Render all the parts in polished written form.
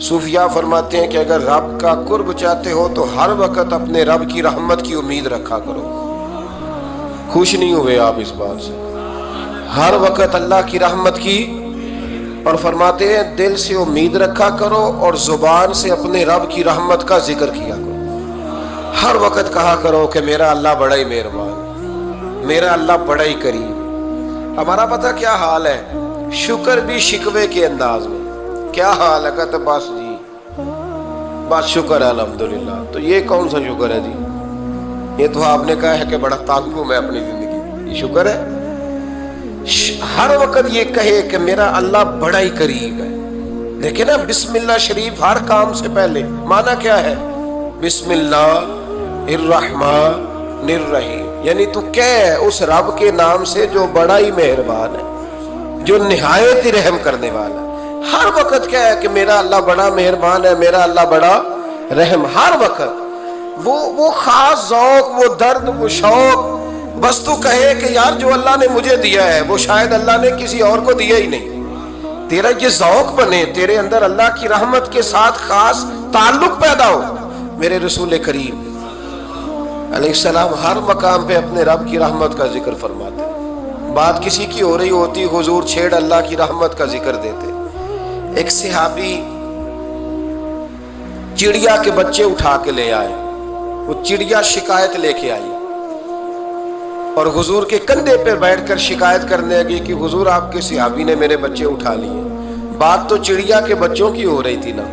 صوفیاء فرماتے ہیں کہ اگر رب کا قرب چاہتے ہو تو ہر وقت اپنے رب کی رحمت کی امید رکھا کرو۔ خوش نہیں ہوئے آپ اس بات سے؟ ہر وقت اللہ کی رحمت کی، اور فرماتے ہیں دل سے امید رکھا کرو اور زبان سے اپنے رب کی رحمت کا ذکر کیا کرو۔ ہر وقت کہا کرو کہ میرا اللہ بڑا ہی مہربان، میرا اللہ بڑا ہی کریم۔ ہمارا پتہ کیا حال ہے؟ شکر بھی شکوے کے انداز میں۔ کیا حال ہے؟ کہتے بس جی بس شکر ہے الحمدللہ۔ تو یہ کون سا شکر ہے جی؟ یہ تو آپ نے کہا ہے کہ بڑا تنگ ہوں میں اپنی زندگی، یہ شکر ہے؟ ہر وقت یہ کہے کہ میرا اللہ بڑا ہی قریب ہے۔ دیکھیں نا بسم اللہ شریف ہر کام سے پہلے معنی کیا ہے؟ بسم اللہ الرحمن الرحیم، یعنی تو کہہ اس رب کے نام سے جو بڑا ہی مہربان ہے، جو نہایت ہی رحم کرنے والا ہے۔ ہر وقت کیا ہے کہ میرا اللہ بڑا مہربان ہے، میرا اللہ بڑا رحم۔ ہر وقت وہ خاص ذوق، وہ درد، وہ شوق، بس تو کہے کہ یار جو اللہ نے مجھے دیا ہے وہ شاید اللہ نے کسی اور کو دیا ہی نہیں۔ تیرا یہ ذوق بنے، تیرے اندر اللہ کی رحمت کے ساتھ خاص تعلق پیدا ہو۔ میرے رسول کریم علیہ السلام ہر مقام پہ اپنے رب کی رحمت کا ذکر فرماتے۔ بات کسی کی ہو رہی ہوتی، حضور چھیڑ اللہ کی رحمت کا ذکر دیتے۔ ایک صحابی چڑیا کے بچے اٹھا کے لے آئے، وہ چڑیا شکایت لے کے آئی اور حضور کے کندھے پہ بیٹھ کر شکایت کرنے لگی کہ حضور آپ کے صحابی نے میرے بچے اٹھا لیے۔ بات تو چڑیا کے بچوں کی ہو رہی تھی نا،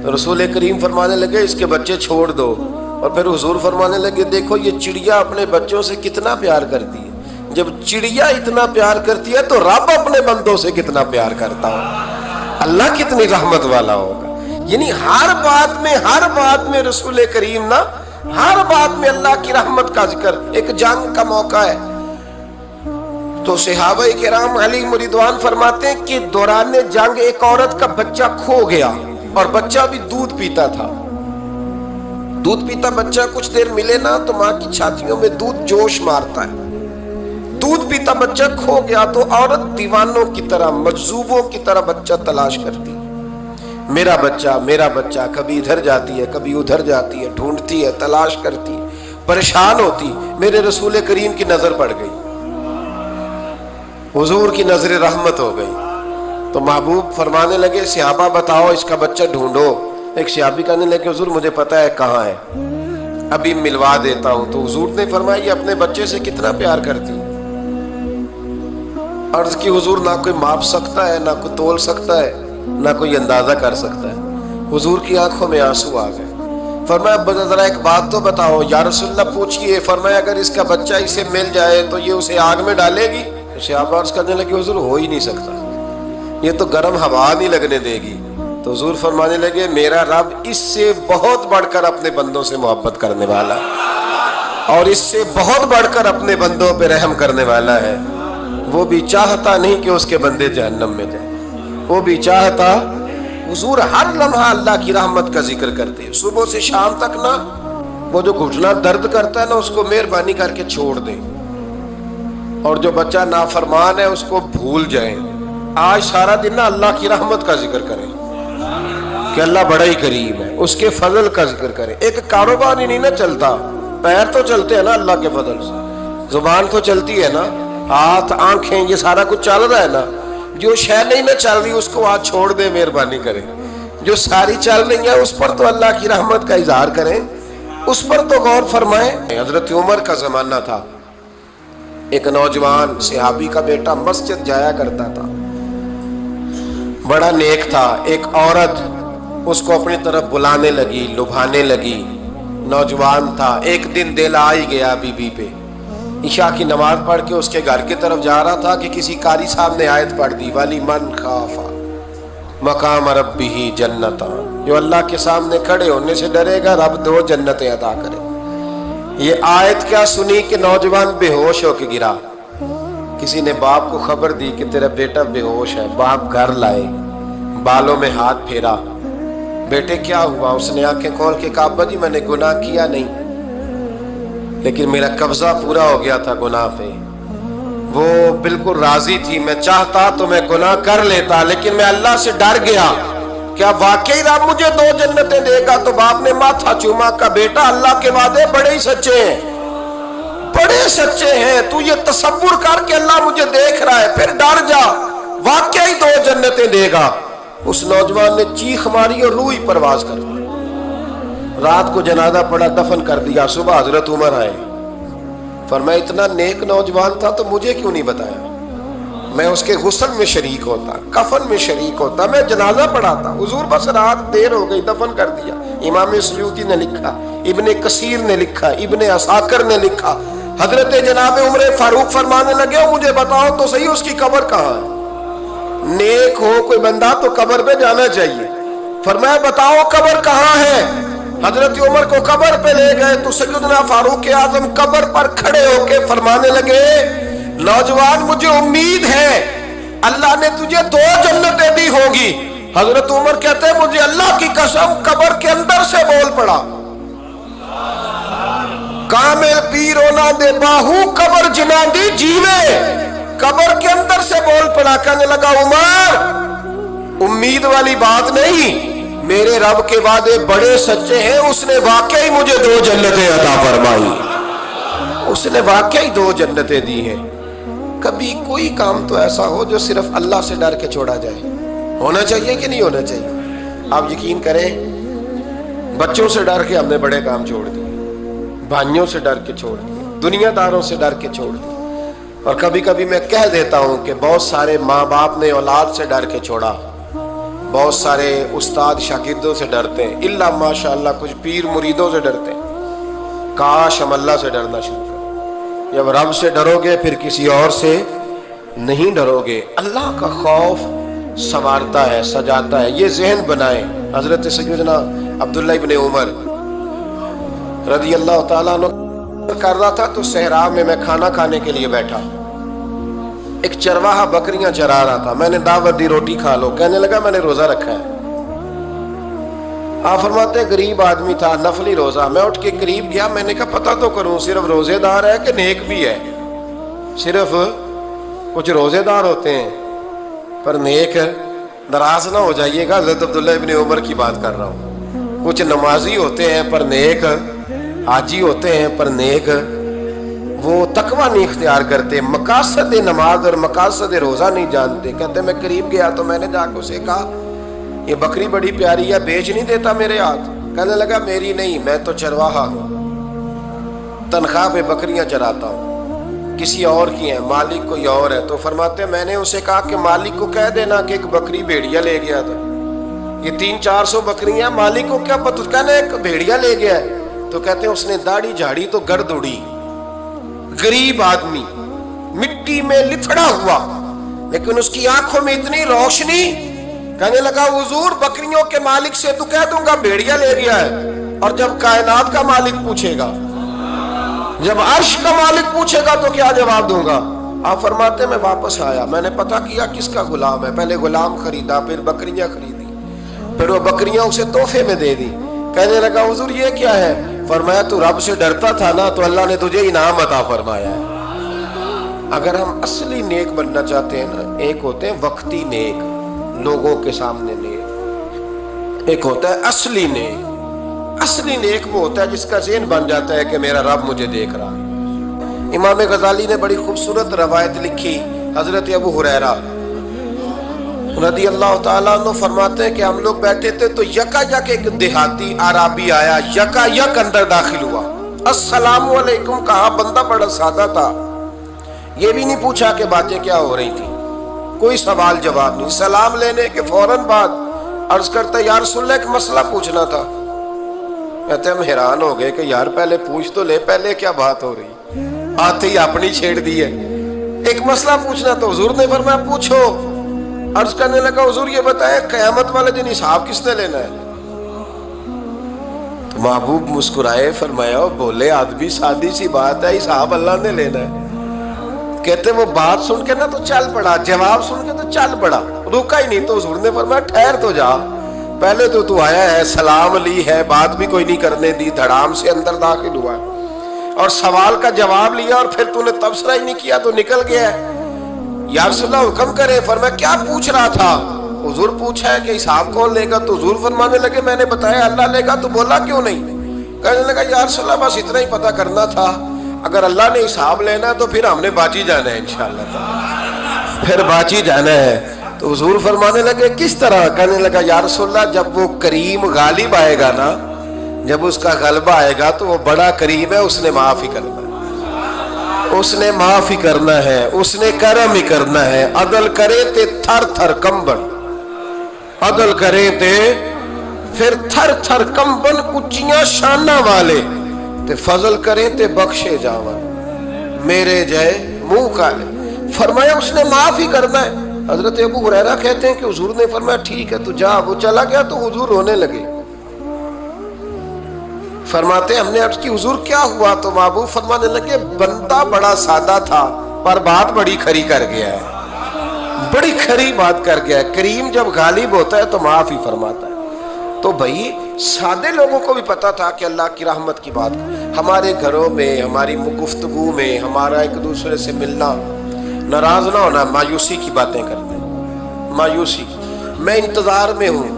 تو رسول کریم فرمانے لگے اس کے بچے چھوڑ دو، اور پھر حضور فرمانے لگے دیکھو یہ چڑیا اپنے بچوں سے کتنا پیار کرتی ہے، جب چڑیا اتنا پیار کرتی ہے تو رب اپنے بندوں سے کتنا پیار کرتا ہو، اللہ کتنی رحمت والا ہوگا۔ یعنی ہر بات میں رسول کریم نا، ہر بات میں اللہ کی رحمت کا ذکر۔ ایک جنگ کا موقع ہے تو صحابہ کرام علیہم رضوان فرماتے ہیں کہ دوران جنگ ایک عورت کا بچہ کھو گیا، اور بچہ بھی دودھ پیتا تھا۔ دودھ پیتا بچہ کچھ دیر ملے نا تو ماں کی چھاتیوں میں دودھ جوش مارتا ہے۔ دودھ پیتا بچہ کھو گیا تو عورت دیوانوں کی طرح، مجذوبوں کی طرح بچہ تلاش کرتی، میرا بچہ، کبھی ادھر جاتی ہے کبھی ادھر جاتی ہے، ڈھونڈتی ہے، تلاش کرتی ہے، پریشان ہوتی۔ میرے رسول کریم کی نظر پڑ گئی، حضور کی نظر رحمت ہو گئی، تو محبوب فرمانے لگے صحابہ بتاؤ اس کا بچہ ڈھونڈو۔ ایک صحابی کہنے لگے حضور مجھے پتا ہے کہاں ہے، ابھی ملوا دیتا ہوں۔ تو حضور نے فرمایا یہ اپنے بچے سے کتنا پیار کرتی۔ عرض کی حضور نہ کوئی ماپ سکتا ہے، نہ کوئی تول سکتا ہے، نہ کوئی اندازہ کر سکتا ہے۔ حضور کی آنکھوں میں آنسو آ گئے۔ فرمایا ذرا ایک بات تو بتاؤ یا رسول اللہ پوچھئے۔ فرمایا اگر اس کا بچہ اسے مل جائے تو یہ اسے آگ میں ڈالے گی؟ صحابہ عرض کرنے لگے حضور ہو ہی نہیں سکتا، یہ تو گرم ہوا نہیں لگنے دے گی۔ تو حضور فرمانے لگے میرا رب اس سے بہت بڑھ کر اپنے بندوں سے محبت کرنے والا ہے، اور اس سے بہت بڑھ کر اپنے بندوں پہ رحم کرنے والا ہے۔ وہ بھی چاہتا نہیں کہ اس کے بندے جہنم میں جائیں، وہ بھی چاہتا۔ حضور ہر لمحہ اللہ کی رحمت کا ذکر کرتے، صبح سے شام تک نا وہ جو گھٹنا درد کرتا ہے نا اس کو مہربانی کر کے چھوڑ دیں، اور جو بچہ نافرمان ہے اس کو بھول جائیں۔ آج سارا دن نا اللہ کی رحمت کا ذکر کریں کہ اللہ بڑا ہی کریم ہے، اس کے فضل کا ذکر کریں۔ ایک کاروبار ہی نہیں نا چلتا، پیر تو چلتے ہیں نا اللہ کے فضل سے، زبان تو چلتی ہے نا، ہاتھ آنکھیں یہ سارا کچھ چل رہا ہے نا۔ جو شے نہیں نہ چل رہی اس کو آج چھوڑ دیں، مہربانی کریں۔ جو ساری چل رہی ہے اس پر تو اللہ کی رحمت کا اظہار کریں، اس پر تو غور فرمائیں۔ حضرت عمر کا زمانہ تھا، ایک نوجوان صحابی کا بیٹا مسجد جایا کرتا تھا، بڑا نیک تھا۔ ایک عورت اس کو اپنی طرف بلانے لگی، لبھانے لگی، نوجوان تھا۔ ایک دن دل آ ہی گیا بی بی پہ، عشاء کی نماز پڑھ کے اس کے گھر کی طرف جا رہا تھا کہ کسی قاری صاحب نے آیت پڑھ دی وَلِمَنْ خَافَ مَقَامَ رَبِّهِ جَنَّتَانِ، جو اللہ کے سامنے کھڑے ہونے سے ڈرے گا رب 2 جنتیں عطا کرے۔ یہ آیت کیا سنی کہ نوجوان بے ہوش ہو کے گرا۔ کسی نے باپ کو خبر دی کہ تیرا بیٹا بے ہوش ہے، باپ گھر لائے، بالوں میں ہاتھ پھیرا، بیٹے کیا ہوا؟ اس نے آنکھیں کھول کے کہا ابا جی میں نے گناہ کیا نہیں، لیکن میرا قبضہ پورا ہو گیا تھا گناہ پہ، وہ بالکل راضی تھی، میں چاہتا تو میں گناہ کر لیتا لیکن میں اللہ سے ڈر گیا، کیا واقعی رب مجھے 2 جنتیں دے گا؟ تو باپ نے ماتھا چوما، کا بیٹا اللہ کے وعدے بڑے ہی سچے ہیں، بڑے سچے ہیں، تو یہ تصور کر کے اللہ مجھے دیکھ رہا ہے، پھر ڈر جا، واقعی 2 جنتیں دے گا۔ اس نوجوان نے چیخ ماری اور روح ہی پرواز کر دی۔ رات کو جنازہ پڑا، دفن کر دیا، صبح حضرت عمر آئے، فرمایا اتنا نیک نوجوان تھا تو مجھے کیوں نہیں بتایا؟ میں اس کے غسل میں شریک ہوتا، کفن میں شریک ہوتا، میں جنازہ پڑھاتا۔ حضور بس رات دیر ہو گئی، دفن کر دیا۔ امام سیوطی نے لکھا، ابن کثیر نے لکھا، ابن عساکر نے لکھا، حضرت جناب عمر فاروق فرمانے لگے مجھے بتاؤ تو صحیح اس کی قبر کہاں ہے؟ نیک ہو کوئی بندہ تو قبر پہ جانا چاہیے۔ فرمایا بتاؤ قبر کہاں ہے؟ حضرت عمر کو قبر پہ لے گئے تو سیدنا فاروق اعظم قبر پر کھڑے ہو کے فرمانے لگے نوجوان مجھے امید ہے اللہ نے تجھے 2 جنتیں دی ہوں گی۔ حضرت عمر کہتے ہیں مجھے اللہ کی قسم قبر کے اندر سے بول پڑا، کامل پیرونا دے باہو قبر جنا دی جیوے، قبر کے اندر سے بول پڑا، کہنے لگا عمر امید والی بات نہیں، میرے رب کے وعدے بڑے سچے ہیں، اس نے واقعی مجھے 2 جنتیں عطا فرمائی، اس نے واقعی 2 جنتیں دی ہیں۔ کبھی کوئی کام تو ایسا ہو جو صرف اللہ سے ڈر کے چھوڑا جائے، ہونا چاہیے کہ نہیں ہونا چاہیے؟ آپ یقین کریں بچوں سے ڈر کے ہم نے بڑے کام چھوڑ دیے، بھائیوں سے ڈر کے چھوڑ دیے، دنیا داروں سے ڈر کے چھوڑ دیے، اور کبھی کبھی میں کہہ دیتا ہوں کہ بہت سارے ماں باپ نے اولاد سے ڈر کے چھوڑا، بہت سارے استاد شاگردوں سے ڈرتے ہیں، الا ماشاءاللہ کچھ پیر مریدوں سے ڈرتے ہیں۔ کاش ہم اللہ سے ڈرنا شروع کریں۔ جب رب سے ڈرو گے پھر کسی اور سے نہیں ڈرو گے۔ اللہ کا خوف سنوارتا ہے، سجاتا ہے، یہ ذہن بنائیں۔ حضرت سیدنا عبداللہ ابن عمر رضی اللہ تعالیٰ عنہ کر رہا تھا تو صحرا میں کھانا کھانے کے لیے بیٹھا، ایک چرواہا بکریاں چرا رہا تھا، میں نے دعوت دی روٹی کھا لو، کہنے لگا میں نے روزہ رکھا ہے۔ آپ فرماتے ہیں غریب آدمی تھا، نفلی روزہ، میں اٹھ کے قریب گیا، میں نے کہا پتہ تو کروں صرف روزے دار ہے کہ نیک بھی ہے؟ صرف کچھ روزے دار ہوتے ہیں پر نیک ہے، ناراض نہ ہو جائیے گا، حضرت عبداللہ ابن عمر کی بات کر رہا ہوں۔ کچھ نمازی ہوتے ہیں پر نیک، حاجی ہوتے ہیں پر نیک، وہ تقوی نہیں اختیار کرتے، مقاصد نماز اور مقاصد روزہ نہیں جانتے۔ کہتے میں قریب گیا تو میں نے جا کے اسے کہا یہ بکری بڑی پیاری ہے، بیچ نہیں دیتا میرے ہاتھ؟ کہنے لگا میری نہیں، میں تو چرواہا ہوں، تنخواہ پہ بکریاں چراتا ہوں، کسی اور کی ہیں، مالک کوئی اور ہے۔ تو فرماتے ہیں میں نے اسے کہا کہ مالک کو کہہ دینا کہ ایک بکری بھیڑیا لے گیا تھا، یہ 300-400 بکریاں، مالک کو کیا پتہ، کہنے ایک بھیڑیا لے گیا ہے۔ تو کہتے ہیں اس نے داڑھی جھاڑی تو گرد اڑی، غریب آدمی مٹی میں لتھڑا ہوا، لیکن اس کی آنکھوں میں اتنی روشنی، کہنے لگا حضور بکریوں کے مالک سے تو کہہ دوں گا بھیڑیا لے گیا ہے، اور جب کائنات کا مالک پوچھے گا، جب عرش کا مالک پوچھے گا تو کیا جواب دوں گا؟ آپ فرماتے ہیں میں واپس آیا، میں نے پتہ کیا کس کا غلام ہے، پہلے غلام خریدا، پھر بکریاں خریدی، پھر وہ بکریاں اسے تحفے میں دے دی۔ کہنے لگا حضور یہ کیا ہے؟ فرمایا تو رب سے ڈرتا تھا نا تو اللہ نے تجھے انعام عطا فرمایا ہے۔ اگر ہم اصلی نیک بننا چاہتے ہیں نا، ایک ہوتے ہیں وقتی نیک، لوگوں کے سامنے نیک، ایک ہوتا ہے اصلی نیک۔ اصلی نیک وہ ہوتا ہے جس کا ذہن بن جاتا ہے کہ میرا رب مجھے دیکھ رہا ہے۔ امام غزالی نے بڑی خوبصورت روایت لکھی، حضرت ابو ہریرہ رضی اللہ تعالیٰ عنہ فرماتے ہیں کہ ہم لوگ بیٹھے تھے تو یکا یک ایک دیہاتی عربی آیا، یکا یک اندر داخل ہوا، السلام علیکم کہا، بندہ بڑا سادہ تھا، یہ بھی نہیں پوچھا کہ باتیں کیا ہو رہی تھی، کوئی سوال جواب نہیں، سلام لینے کے فوراً بعد عرض کرتا یا رسول اللہ ایک مسئلہ پوچھنا تھا۔ کہتے ہم حیران ہو گئے کہ یار پہلے پوچھ تو لے، پہلے کیا بات ہو رہی، آتے ہی اپنی چھیڑ دی ہے، ایک مسئلہ پوچھنا تو حضور نے فرمایا پوچھو۔ عرض کرنے لگا حضور یہ بتائے قیامت والے دن حساب کس نے لینا ہے؟ تو محبوب مسکرائے، فرمایا بولے آدمی سادی سی بات ہے، حساب اللہ نے لینا ہے۔ کہتے وہ بات سن کے نا تو چل پڑا، جواب سن کے تو چل پڑا، رکا ہی نہیں۔ تو حضور نے فرمایا ٹھہر تو جا، پہلے تو آیا ہے، سلام لی ہے، بات بھی کوئی نہیں کرنے دی، دھڑام سے اندر داخل ہوا ہے اور سوال کا جواب لیا اور پھر تو نے تبصرہ ہی نہیں کیا تو نکل گیا ہے۔ یا رسول اللہ حکم کرے، فرمایا کیا پوچھ رہا تھا؟ हुजूर पूछा है कि हिसाब कौन लेगा, तो हुजूर फरमाने लगे मैंने बताया अल्लाह लेगा, तो बोला क्यों नहीं? कहने लगा या रसूल अल्लाह बस इतना ही पता करना था, अगर अल्लाह ने हिसाब लेना तो फिर हमने बाजी जाना है इंशाअल्लाह, फिर बाजी जाना है। तो हुजूर फरमाने लगे किस तरह? कहने लगा या रसूल अल्लाह जब वो करीम गालिब आएगा ना, जब उसका गलबा आएगा तो वो बड़ा करीम है, उसने माफ ही करना है, उसने माफ ही करना है, उसने करम ही करना है। अदल करे ते थर थर कंबन, अदल करे ते फिर थर थर कंबन, उच्चियां शाना वाले ते फजल करे ते बख्शे जावन, मेरे जय मुंह काले। फरमाया उसने माफ ही करना है। हजरत अबू हुरैरा कहते हैं कि हुजूर ने फरमाया ठीक है तू जा। वो चला गया तो हुजूर रोने लगे। फरमाते हमने अर्ज की हुजूर क्या हुआ? तो महबूब फरमाने लगे बंदा बड़ा सादा था पर बात बड़ी खरी कर गया है, बड़ी खरी बात कर गया है। करीम जब गालिब होता है तो माफ ही फरमाता है। तो भाई सादे लोगों को भी पता था कि अल्लाह की रहमत की बात, हमारे घरों में हमारी गुफ्तगू में हमारा एक दूसरे से मिलना, नाराज ना होना, मायूसी की बातें करते हैं, मायूसी। मैं इंतजार में हूं,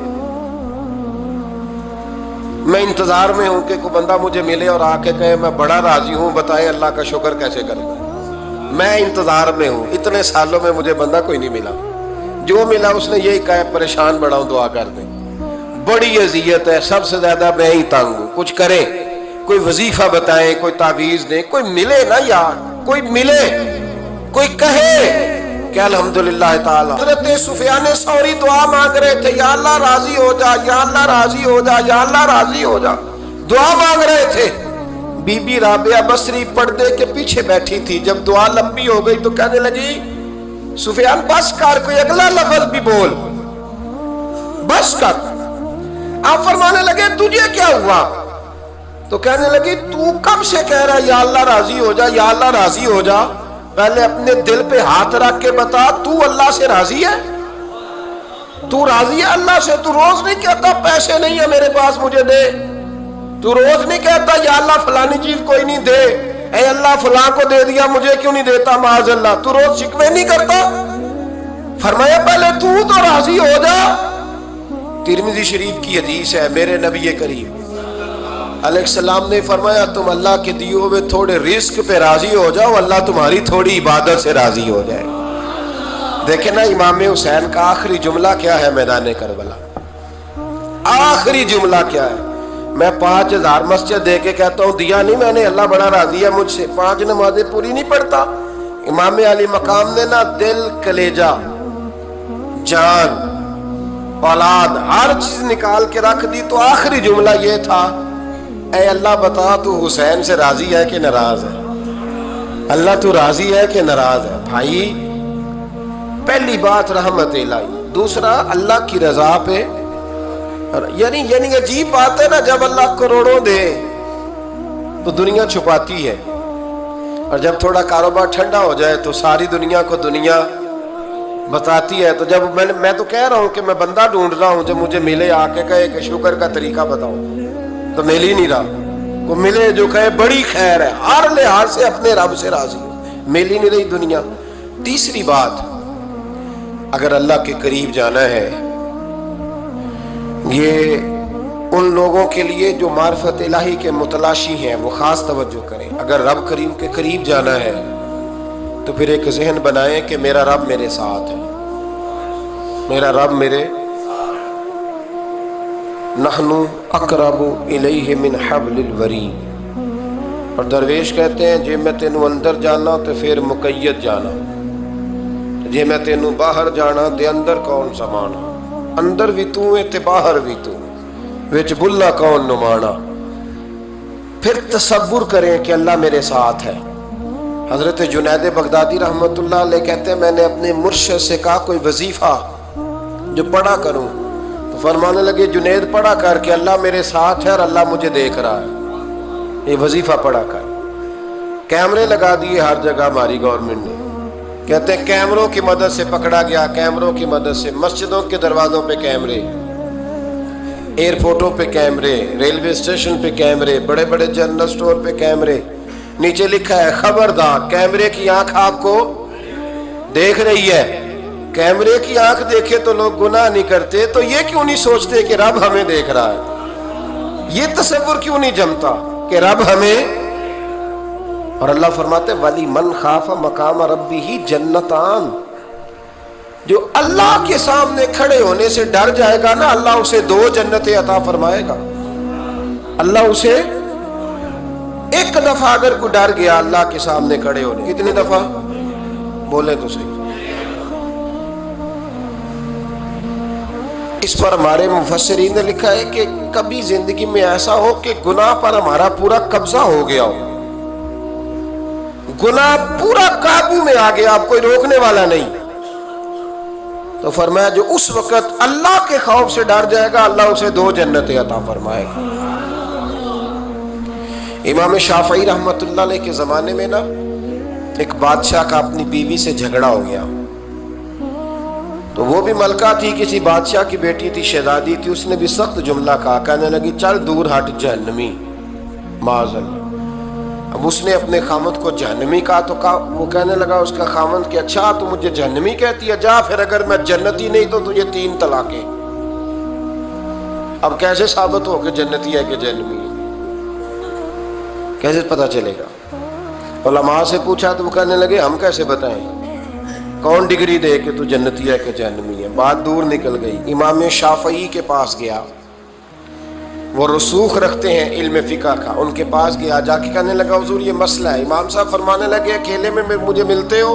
मैं इंतजार में हूं कि कोई बंदा मुझे मिले और आके कहे मैं बड़ा राजी हूं, बताए अल्लाह का शुक्र कैसे करना है। मैं इंतजार में हूं, इतने सालों में मुझे बंदा कोई नहीं मिला, जो मिला उसने यही कहा परेशान बड़ा हूं दुआ कर दे, बड़ी अजियत है, सबसे ज्यादा मैं ही तंग हूं, कुछ करें, कोई वजीफा बताएं, कोई तावीज दें, कोई मिले ना यार, कोई मिले, कोई कहे कि अल्हम्दुलिल्लाह ताला। हज़रत सुफियान सौरी दुआ मांग रहे थे, या अल्लाह राजी हो जा, या अल्लाह राजी हो जा, या अल्लाह राजी हो जा, दुआ मांग रहे थे। बीबी राबिया बसरी पर्दे के पीछे बैठी थी। जब दुआ लंबी हो गई तो कहने लगी सुफियान बस कर, कोई अगला लफ्ज भी बोल, बस कर। आप फरमाने लगे तुझे क्या हुआ? तो कहने लगी तू कब से कह रहा या अल्लाह राजी हो जा, या अल्लाह राजी हो जा, पहले अपने दिल पे हाथ रख के बता तू अल्लाह से राजी है? तू राजी है अल्लाह से? तू रोज नहीं कहता पैसे नहीं है मेरे पास मुझे दे, तू रोज नहीं कहता या अल्लाह फलानी चीज कोई नहीं दे, ऐ अल्लाह फलां को दे दिया मुझे क्यों नहीं देता माज अल्लाह, तू रोज शिकवे नहीं करता? फरमाया पहले तू तो राजी हो जा। तिरमिज़ी शरीफ की हदीस है, मेरे नबी करीम अलैहिस्सलाम ने फरमाया तुम अल्लाह के दिए हुए थोड़े रिस्क पे राजी हो जाओ, अल्लाह तुम्हारी थोड़ी इबादत से राजी हो जाए। देखे ना इमाम हुसैन का आखिरी जुमला क्या है मैदान करबला, आखिरी जुमला क्या है? मैं 5000 मस्जिद दे के कहता हूँ दिया नहीं मैंने, अल्लाह बड़ा राजी है मुझसे, 5 नमाजें पूरी नहीं पढ़ता। इमाम अली मकाम ने ना दिल, कलेजा, जान, औलाद हर चीज निकाल के रख दी। तो आखिरी जुमला ये था ऐ अल्लाह बता तू हुसैन से राजी है कि नाराज है? अल्लाह तू राजी है कि नाराज है? भाई पहली बात रहमत इलाही, दूसरा अल्लाह की रजा पे, यानी अजीब बात है ना, जब अल्लाह करोड़ों दे तो दुनिया छुपाती है, और जब थोड़ा कारोबार ठंडा हो जाए तो सारी दुनिया को दुनिया बताती है। तो जब मैं तो कह रहा हूं कि मैं बंदा ढूंढ रहा हूं जो मुझे मिले आके कहे कि शुक्र का तरीका बताओ, तो मिल ही नहीं रहा। को मिले जो कहे बड़ी खैर है, हर लिहाज से अपने रब से राजी, मिल ही नहीं रही दुनिया। तीसरी बात, अगर अल्लाह के करीब जाना है, ये उन लोगों के लिए जो मार्फत इलाही के मुतलाशी हैं वो खास तवज्जो करें। अगर रब करीम के करीब जाना है तो फिर एक जहन बनाएं कि मेरा रब मेरे साथ है, मेरा रब मेरे, नहनु अकरबु इलैहि मिन हब्लिल वरीद। और दरवेश कहते हैं जे मैं तेनू अंदर जाना तो फिर मुकैयद जाना, जे मैं तेनू बाहर जाना ते अंदर कौन समाना, अंदर भी तू है ते बाहर भी तू, विच बुल्ला कौन नुमाना। फिर तसव्वुर करें कि अल्लाह मेरे साथ है। हजरत जुनैद बगदादी रहमतुल्लाह अलैह कहते हैं मैंने अपने मुर्शिद से कहा कोई वजीफा जो पढ़ा करूं, तो फरमाने लगे जुनैद पढ़ा कर कि अल्लाह मेरे साथ है और अल्लाह मुझे देख रहा है, ये वजीफा पढ़ा कर। कैमरे लगा दिए हर जगह हमारी गवर्नमेंट ने, कहते हैं कैमरों की मदद से पकड़ा गया, कैमरों की मदद से, मस्जिदों के दरवाजों पे कैमरे, एयरपोर्टों पे कैमरे, रेलवे स्टेशन पे कैमरे, बड़े बड़े जनरल स्टोर पे कैमरे, नीचे लिखा है खबरदार कैमरे की आंख आपको देख रही है, कैमरे की आंख देखे तो लोग गुनाह नहीं करते, तो ये क्यों नहीं सोचते कि रब हमें देख रहा है? ये तसव्वुर क्यों नहीं जमता कि रब हमें। और अल्लाह फरमाते वली मन खाफा मकाम रब्बिही जन्नतान, जो अल्लाह के सामने खड़े होने से डर जाएगा ना, अल्लाह उसे 2 जन्नतें अता फरमाएगा। अल्लाह उसे एक दफा अगर कोई डर गया अल्लाह के सामने खड़े होने, कितनी दफा बोले तो सही। इस पर हमारे मुफस्सिरीन ने लिखा है कि कभी जिंदगी में ऐसा हो कि गुनाह पर हमारा पूरा कब्जा हो गया हो, गुनाह पूरा काबू में आ गया, अब कोई रोकने वाला नहीं, तो फरमाया जो उस वक्त अल्लाह के खौफ से डर जाएगा अल्लाह उसे 2 जन्नतें अता फरमाएगा। इमाम शाफई रहमतुल्लाह अलैह के जमाने में ना एक बादशाह का अपनी बीवी से झगड़ा हो गया। तो वो भी मलका थी, किसी बादशाह की बेटी थी, शहजादी थी। उसने भी सख्त जुमला कहा, कहने लगी चल दूर हट जहन्नमी, माज़अल्लाह। अब उसने अपने खामद को जहन्नमी कहा तो वो कहने लगा उसका खामद कि अच्छा तू मुझे जहन्नमी कहती है, जा फिर अगर मैं जन्नती नहीं तो तुझे 3 तलाकें। अब कैसे साबित हो कि जन्नती है कि जहन्नमी है, कैसे पता चलेगा? उलमा से पूछा तो वो कहने लगे हम कैसे बताएं, कौन डिग्री दे कि तू जन्नती है कि जहन्नमी है। बात दूर निकल गई। इमाम शाफई के पास गया, वो रसूख रखते हैं इल्म फिक़ह का, उनके पास गया, जाके कहने लगा हुजूर ये मसला है। इमाम साहब फरमाने लगे अकेले में मुझे मिलते हो?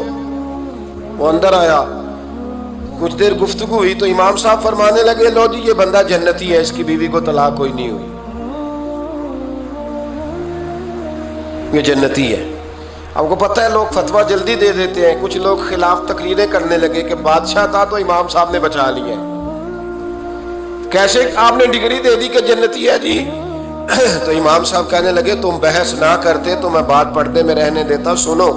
वो अंदर आया, कुछ देर गुफ्तगू हुई तो इमाम साहब फरमाने लगे लो जी ये बंदा जन्नती है, इसकी बीवी को तलाक कोई नहीं हुई, ये जन्नती है। आपको पता है लोग फतवा जल्दी दे देते हैं। कुछ लोग खिलाफ तकरीरें करने लगे कि बादशाह था तो इमाम साहब ने बचा लिया। कैसे आपने डिग्री दे दी कि जन्नती है जी? तो इमाम साहब कहने लगे तुम बहस ना करते तो मैं बात पर्दे में रहने देता। सुनो,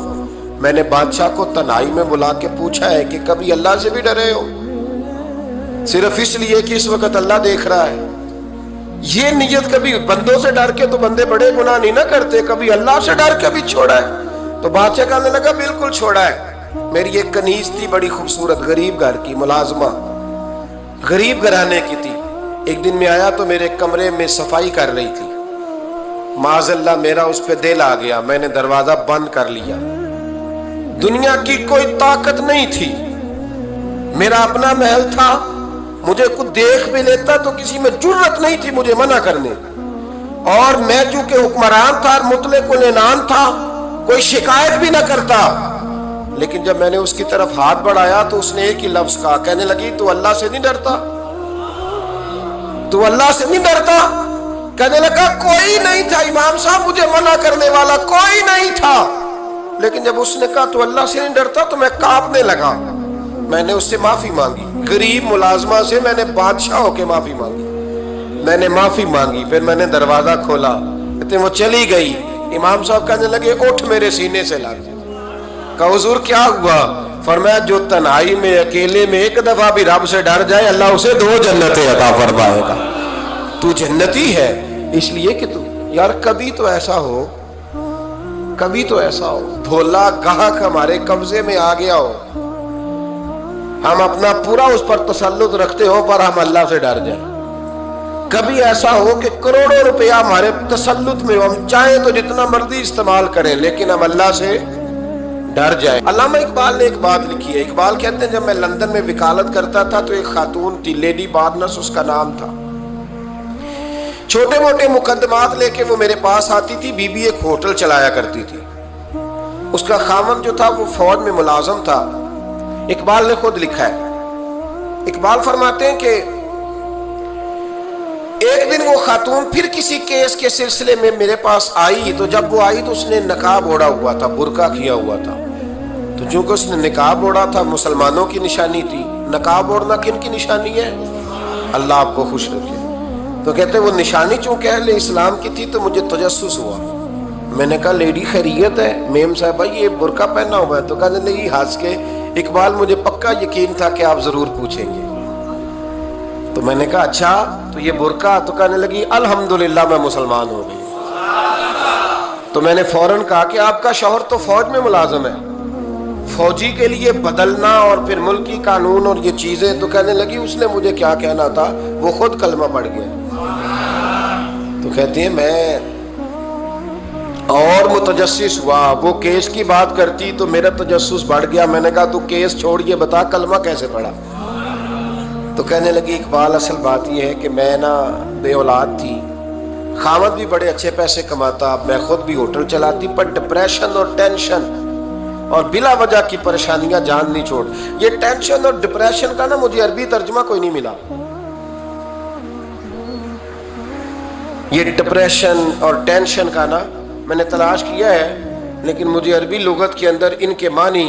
मैंने बादशाह को तन्हाई में बुला के पूछा है कि कभी अल्लाह से भी डरे हो? सिर्फ इसलिए कि इस वक्त अल्लाह देख रहा है। ये नियत कभी बंदों से डर के तो बंदे बड़े गुनाह नहीं ना करते, कभी अल्लाह से डर के भी छोड़ा है। तो बादशाह कहने लगा बिल्कुल छोड़ा है। मेरी एक कनीज थी बड़ी खूबसूरत, गरीब घर की मुलाजमा, गरीब घराने की थी। एक दिन में आया तो मेरे कमरे में सफाई कर रही थी। माज़अल्लाह मेरा उस पर दिल आ गया, मैंने दरवाजा बंद कर लिया। दुनिया की कोई ताकत नहीं थी, मेरा अपना महल था, मुझे कुछ देख भी लेता तो किसी में जुर्रत नहीं थी मुझे मना करने। और मैं चूंकि हुक्मरान था, मुतलक उल इनान था, कोई शिकायत भी ना करता। लेकिन जब मैंने उसकी तरफ हाथ बढ़ाया तो उसने एक ही लफ्ज कहा, कहने लगी तू अल्लाह से नहीं डरता? तू अल्लाह से नहीं डरता? कहने लगा कोई नहीं था इमाम साहब मुझे मना करने वाला, कोई नहीं था। लेकिन जब उसने कहा तू अल्लाह से नहीं डरता तो मैं कांपने लगा। मैंने उससे माफी मांगी, गरीब मुलाजमा से मैंने बादशाह होके माफी मांगी। मैंने माफी मांगी, फिर मैंने दरवाजा खोला, कहते वो चली गई। इमाम साहब कहने लगे उठ मेरे सीने से लग। कहा हुजूर क्या हुआ? फरमाया जो तन्हाई में अकेले में एक दफा भी रब से डर जाए अल्लाह उसे 2 जन्नतें अता फरमाएगा। तू जन्नती है इसलिए कि तू यार कभी तो ऐसा हो, कभी तो ऐसा हो भोला गाहक हमारे कब्जे में आ गया हो, हम अपना पूरा उस पर तसल्लुत रखते हो पर हम अल्लाह से डर जाए। कभी ऐसा हो कि करोड़ों रुपया हमारे तसल्लुत में हो, हम चाहें तो जितना मर्जी इस्तेमाल करें लेकिन हम अल्लाह से डर जाए। अल्लामा इकबाल ने एक बात लिखी है। इकबाल कहते हैं जब मैं लंदन में वकालत करता था तो एक खातून थी, लेडी बार्नस उसका नाम था। छोटे मोटे मुकदमात लेके वो मेरे पास आती थी। बीबी एक होटल चलाया करती थी, उसका खामन जो था वो फौज में मुलाजम था। इकबाल ने खुद लिखा है, इकबाल फरमाते हैं कि एक दिन वो खातून फिर किसी केस के सिलसिले में मेरे पास आई। तो जब वो आई तो उसने नकाब ओढ़ा हुआ था, बुर्का किया हुआ था। तो चूंकि उसने निकाब ओढ़ा था, मुसलमानों की निशानी थी। नकाब ओढ़ना किन की निशानी है? अल्लाह आपको खुश रखे। तो कहते वो निशानी चूंकि अहले इस्लाम की थी तो मुझे तजस्सुस हुआ। मैंने कहा लेडी खैरियत है? मेम साहब भाई ये बुर्का पहना हुआ है। तो कहने लगी हंस के, इकबाल मुझे पक्का यकीन था कि आप जरूर पूछेंगे। तो मैंने कहा अच्छा तो ये बुर्का? तो कहने लगी अल्हम्दुलिल्लाह मैं मुसलमान हो गई। तो मैंने फौरन कहा कि आपका शौहर तो फौज में मुलाजिम है। फौजी के लिए बदलना और फिर मुल्की कानून और ये चीजें, तो कहने लगी उसने मुझे क्या कहना था, वो खुद कलमा पढ़ गया। तो कहती है मैं और मुतजस्सिस हुआ, वो केस की बात करती तो मेरा तजस्सुस बढ़ गया। मैंने कहा तू केस छोड़ के बता कलमा कैसे पढ़ा। तो कहने लगी इकबाल असल बात यह है कि मैं ना बे औलाद थी, खामद भी बड़े अच्छे पैसे कमाता, मैं खुद भी होटल चलाती, पर डिप्रेशन और टेंशन और बिला वजह की परेशानियां जान नहीं छोड़। ये टेंशन और डिप्रेशन का ना मुझे अरबी तर्जुमा कोई नहीं मिला। ये डिप्रेशन और टेंशन का ना मैंने तलाश किया है, लेकिन मुझे अरबी लुगत के अंदर इनके मानी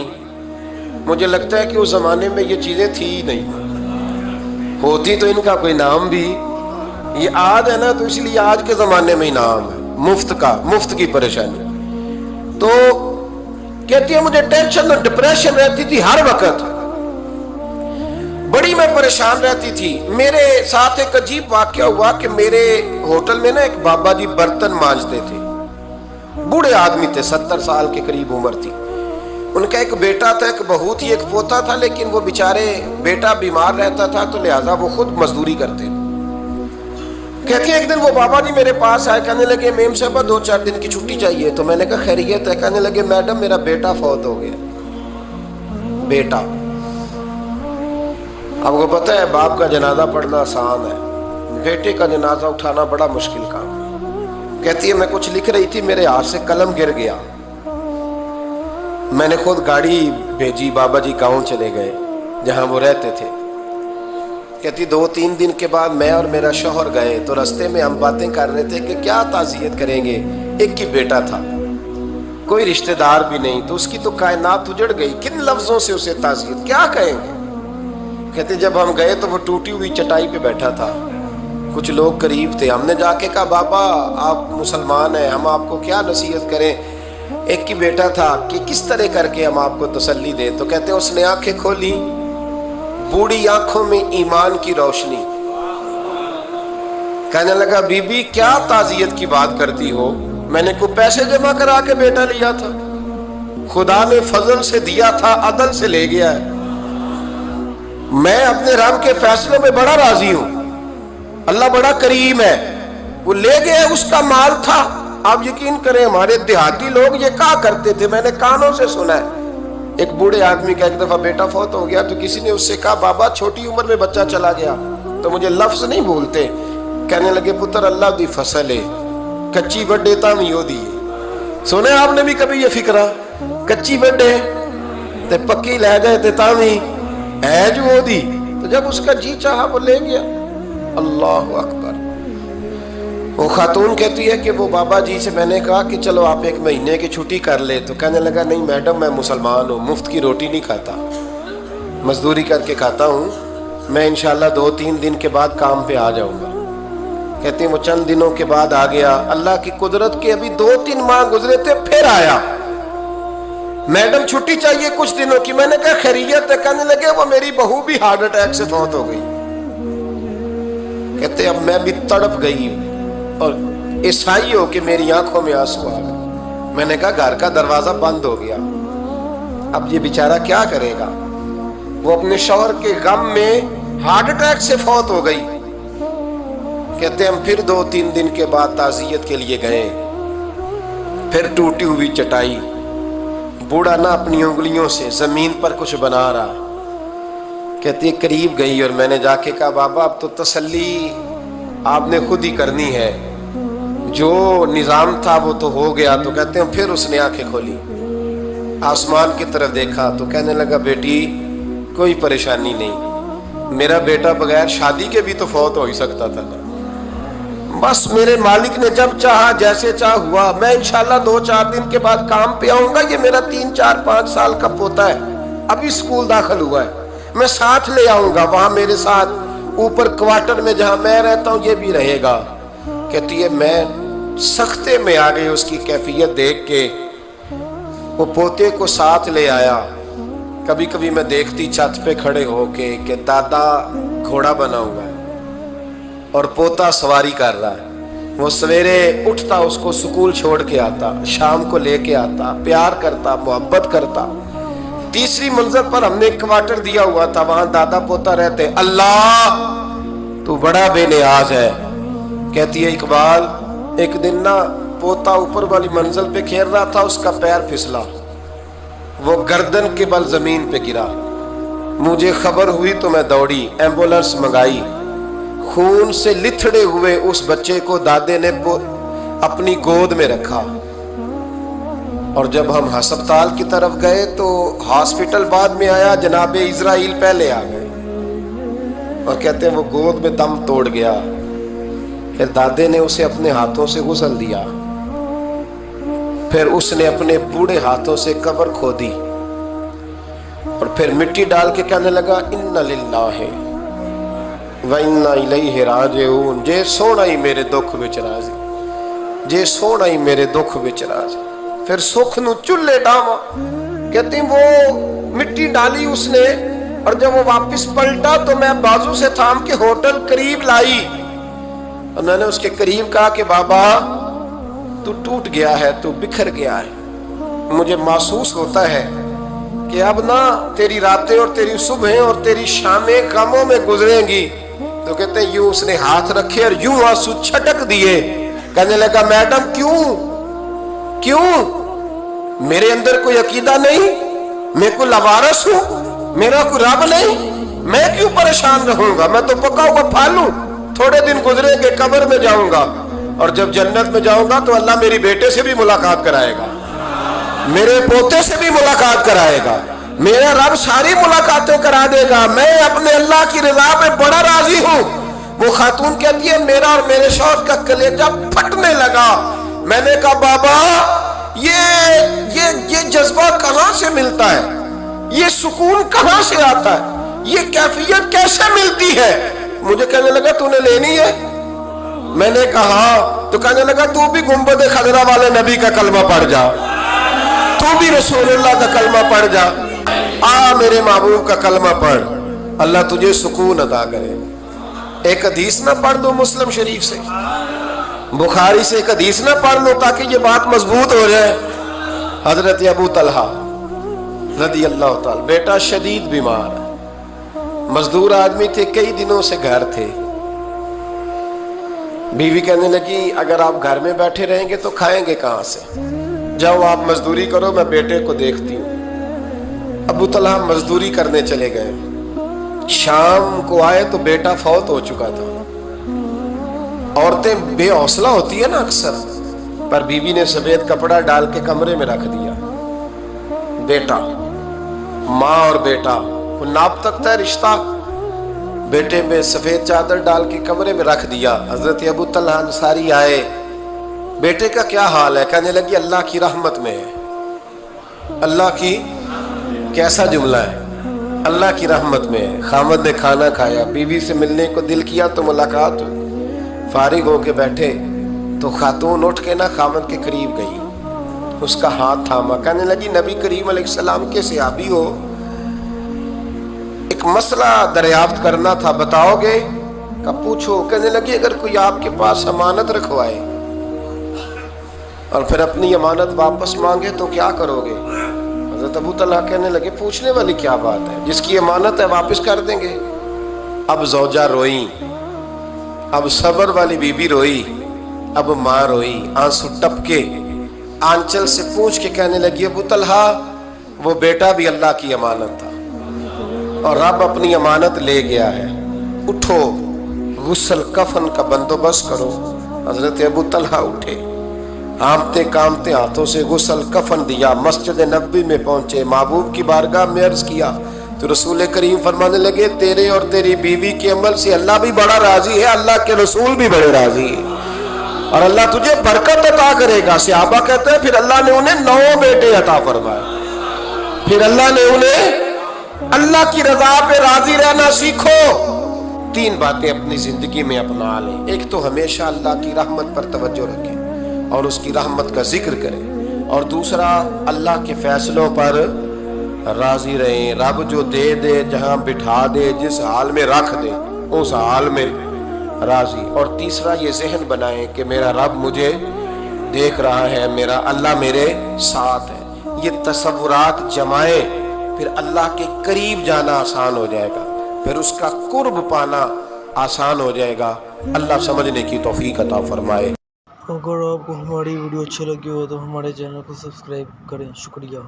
मुझे लगता है कि उस जमाने में ये चीजें थी ही नहीं। होती तो इनका कोई नाम भी, ये आज है ना तो इसलिए आज के जमाने में ही नाम है मुफ्त का, मुफ्त की परेशानी। तो कहती है मुझे टेंशन और डिप्रेशन रहती थी हर वक्त, बड़ी मैं परेशान रहती थी। मेरे साथ एक अजीब वाकया हुआ कि मेरे होटल में ना एक बाबा जी बर्तन मांजते थे, बूढ़े आदमी थे, 70 साल के करीब उम्र थी। उनका एक बेटा था, एक बहू थी, एक पोता था, लेकिन वो बेचारे बेटा बीमार रहता था तो लिहाजा वो खुद मजदूरी करते। कहती है एक दिन वो बाबा जी मेरे पास आए, कहने लगे मेम साहबा 2-4 दिन की छुट्टी चाहिए। तो मैंने कहा खैरियत है। कहने लगे मैडम मेरा बेटा फौत हो गया। बेटा, आपको पता है बाप का जनाजा पढ़ना आसान है, बेटे का जनाजा उठाना बड़ा मुश्किल काम। कहती है मैं कुछ लिख रही थी, मेरे हाथ से कलम गिर गया, मैंने खुद गाड़ी भेजी, बाबा जी गाँव चले गए जहां वो रहते थे। कहती 2-3 दिन के बाद मैं और मेरा शौहर गए तो रास्ते में हम बातें कर रहे थे कि क्या ताज़ियत करेंगे। एक ही बेटा था, कोई रिश्तेदार भी नहीं, तो उसकी तो कायनात उजड़ गई, किन लफ्जों से उसे ताज़ियत क्या कहेंगे। कहते जब हम गए तो वो टूटी हुई चटाई पे बैठा था, कुछ लोग करीब थे। हमने जाके कहा बाबा आप मुसलमान हैं, हम आपको क्या नसीहत करें, एक ही बेटा था कि किस तरह करके हम आपको तसल्ली दें। तो कहते उसने आंखें खोली, बूढ़ी आंखों में ईमान की रोशनी। कहने लगा बीबी क्या ताज़ियत की बात करती हो, मैंने को पैसे जमा करा के बेटा लिया था, खुदा ने फजल से दिया था, अदल से ले गया है। मैं अपने रब के फैसलों में बड़ा राजी हूं, अल्लाह बड़ा करीम है, वो ले गया, उसका माल था। आप यकीन करें हमारे देहाती लोग ये क्या करते थे, मैंने कानों से सुना है। एक बूढ़े आदमी का एक दफा बेटा फौत हो गया तो किसी ने उससे कहा बाबा छोटी उम्र में बच्चा चला गया, तो मुझे लफ्ज नहीं बोलते। कहने लगे पुत्र अल्लाह दी फसल है, कच्ची बड्डे ताम ही दी है। सुने आपने भी कभी ये फिक्रा, कच्ची बड्डे ते पक्की ले गए ते ताम ही है जो दी। तो जब उसका जी चाहा वो ले गया। अल्लाह अकबर। वो खातून कहती है कि वो बाबा जी से मैंने कहा कि चलो आप 1 महीने की छुट्टी कर ले, तो कहने लगा नहीं मैडम मैं मुसलमान हूँ, मुफ्त की रोटी नहीं खाता, मजदूरी करके खाता हूँ, मैं इंशाल्लाह 2-3 दिन के बाद काम पे आ जाऊँगा। कहते हैं वो चंद दिनों के बाद आ गया। अल्लाह की कुदरत के अभी 2-3 माह गुजरे थे, फिर आया, मैडम छुट्टी चाहिए कुछ दिनों की। मैंने कहा खैरियत है। कहने लगे वो मेरी बहू भी हार्ट अटैक से फौत हो गई। कहते अब मैं भी तड़प गई और ईसाई हो कि मेरी आंखों में आंसू आ गए। मैंने कहा घर का दरवाजा बंद हो गया, अब ये बेचारा क्या करेगा। वो अपने शौहर के गम में हार्ट अटैक से फौत हो गई। कहते हम फिर 2-3 दिन के बाद ताज़ियत के लिए गए, फिर टूटी हुई चटाई, बूढ़ा ना अपनी उंगलियों से जमीन पर कुछ बना रहा। कहती करीब गई और मैंने जाके कहा बाबा अब तो तसल्ली आपने खुद ही करनी है, जो निजाम था वो तो हो गया। तो कहते हैं फिर उसने आंखें खोली, आसमान की तरफ देखा तो कहने लगा बेटी कोई परेशानी नहीं, मेरा बेटा बगैर शादी के भी तो फौत हो ही सकता था ना, बस मेरे मालिक ने जब चाहा जैसे चाह हुआ। मैं इंशाल्लाह 2-4 दिन के बाद काम पे आऊंगा। ये मेरा 3-4-5 साल का पोता है, अभी स्कूल दाखिल हुआ है, मैं साथ ले आऊंगा, वहां मेरे साथ ऊपर क्वार्टर में जहां मैं रहता हूं ये भी रहेगा। कहती है मैं सख्ते में आ गई उसकी कैफियत देख के। वो पोते को साथ ले आया। कभी कभी मैं देखती छत पे खड़े होके कि दादा घोड़ा बना हुआ है और पोता सवारी कर रहा है। वो सवेरे उठता, उसको स्कूल छोड़ के आता, शाम को लेके आता, प्यार करता, मोहब्बत करता। तीसरी मंजिल पर हमने एक क्वार्टर दिया हुआ था, वहां दादा पोता रहते। अल्लाह तू बड़ा बेनियाज है। कहती है इकबाल, एक दिन ना पोता ऊपर वाली मंजिल पे खेल रहा था, उसका पैर फिसला, वो गर्दन के बल जमीन पे गिरा। मुझे खबर हुई तो मैं दौड़ी, एम्बुलेंस मंगाई। खून से लिथड़े हुए उस बच्चे को दादे ने अपनी गोद में रखा। और जब हम अस्पताल की तरफ गए तो हॉस्पिटल बाद में आया, जनाबे इजराइल पहले आ गए और कहते हैं वो गोद में दम तोड़ गया। फिर दादे ने उसे अपने हाथों से गुसल दिया, फिर उसने अपने बूढ़े हाथों से कब्र खोदी और फिर मिट्टी डाल के कहने लगा, इन्ना लिल्लाहि व इन्ना इलैहि राजिऊन। जे सोना ही मेरे दुख विच राजी, जे सोना ही मेरे दुख विच राजी। फिर सुख नू चुल्ले डावा। कहती वो मिट्टी डाली उसने, और जब वो वापस पलटा तो मैं बाजू से थाम के होटल करीब लाई और मैंने उसके करीब कहा कि बाबा तू टूट गया है, तू बिखर गया है। मुझे महसूस होता है कि अब ना तेरी रातें और तेरी सुबहें और तेरी शामें गमों में गुजरेंगी। तो कहते हैं यूं उसने हाथ रखे और यूं आंसू छटक दिए। कहने लगा, मैडम क्यों मेरे अंदर कोई अकीदा नहीं, मैं कोई लवारस हूं, मेरा कोई रब नहीं, मैं क्यों परेशान रहूंगा? मैं तो पका हुआ फालू, थोड़े दिन गुजरेंगे कब्र में जाऊंगा और जब जन्नत में जाऊंगा तो अल्लाह मेरी बेटे से भी मुलाकात कराएगा, मेरे पोते से भी मुलाकात कराएगा, मेरा रब सारी मुलाकातें करा देगा। मैं अपने अल्लाह की रजा पे बड़ा राजी हूं। वो खातून कहती है मेरा और मेरे शौहर का कलेजा फटने लगा। मैंने कहा बाबा ये जज्बा कहां से मिलता है, ये सुकून कहां से आता है, ये कैफियत कैसे मिलती है? मुझे कहने लगा तूने लेनी है। मैंने कहा, तो कहने लगा तू भी गुंबद खजरा वाले नबी का कलमा पढ़ जा, तू भी रसूलुल्लाह का कलमा पढ़ जा, आ मेरे महबूब का कलमा पढ़, अल्लाह तुझे सुकून अता करे। एक हदीस ना पढ़ दो मुस्लिम शरीफ से, बुखारी से एक हदीस ना पढ़ लो ताकि ये बात मजबूत हो जाए। हजरत अबू तलहा रदी अल्लाह ताला, बेटा शदीद बीमार, मजदूर आदमी थे, कई दिनों से घर थे। बीवी कहने लगी अगर आप घर में बैठे रहेंगे तो खाएंगे कहां से, जाओ आप मजदूरी करो, मैं बेटे को देखती हूँ। अबू तलहा मजदूरी करने चले गए। शाम को आए तो बेटा फौत हो चुका था। औरतें बेहौसला होती है ना अक्सर, पर बीवी ने सफेद कपड़ा डाल के कमरे में रख दिया। बेटा, माँ और बेटा वो नाप तक है रिश्ता, बेटे में सफेद चादर डाल के कमरे में रख दिया। हजरत अबू तलहा अंसारी आए, बेटे का क्या हाल है? कहने लगी अल्लाह की रहमत में है। अल्लाह की, कैसा जुमला है, अल्लाह की रहमत में है। खामद ने खाना खाया, बीवी से मिलने को दिल किया तो मुलाकात हुई। फारिग होके बैठे तो खातून उठ के ना खामद के करीब गई, उसका हाथ थामा, कहने लगी नबी करीम अलैहिस्सलाम के सहाबी हो, एक मसला दरियाफ्त करना था, बताओगे? का पूछो। कहने लगी अगर कोई आपके पास अमानत रखवाए और फिर अपनी अमानत वापस मांगे तो क्या करोगे? हज़रत अबू तलहा कहने लगे पूछने वाली क्या बात है, जिसकी अमानत है वापस कर देंगे। अब ज़ौजा रोई, अब सबर वाली बीबी रोई, अब माँ रोई, आंसू टपके, आंचल से पूछ के कहने लगी अबू तलहा वो बेटा भी अल्लाह की अमानत था और रब अपनी अमानत ले गया है, उठो गुस्ल कफन का बंदोबस्त करो। हजरत अबू तलहा उठे, हाँफते कामते हाथों से गुस्ल कफन दिया, मस्जिद नबी में पहुंचे, महबूब की बारगाह में अर्ज किया तो रसूल करीम फरमाने लगे तेरे और तेरी बीवी के अमल से अल्लाह भी बड़ा राजी है, अल्लाह के रसूल भी बड़े राजी है और अल्लाह तुझे बरकत अता करेगा। सहाबा कहते हैं फिर अल्लाह ने उन्हें 9 बेटे अता फरमाए। फिर अल्लाह ने उन्हें अल्लाह की रजा पे राजी रहना सीखो। 3 बातें अपनी जिंदगी में अपना लें। एक तो हमेशा अल्लाह की रहमत पर तवज्जो रखें और उसकी रहमत का जिक्र करें, और दूसरा अल्लाह के फैसलों पर राजी रहें। रब जो दे दे, जहां बिठा दे, जिस हाल में रख दे उस हाल में राजी। और तीसरा ये जहन बनाएं कि मेरा रब मुझे देख रहा है, मेरा अल्लाह मेरे साथ है। ये तसव्वुरात जमाएं پھر اللہ کے قریب جانا آسان ہو جائے گا، پھر اس کا قرب پانا آسان ہو جائے گا۔ اللہ سمجھنے کی توفیق عطا فرمائے۔ اگر آپ کو ہماری ویڈیو اچھی لگی ہو تو ہمارے چینل کو سبسکرائب کریں، شکریہ۔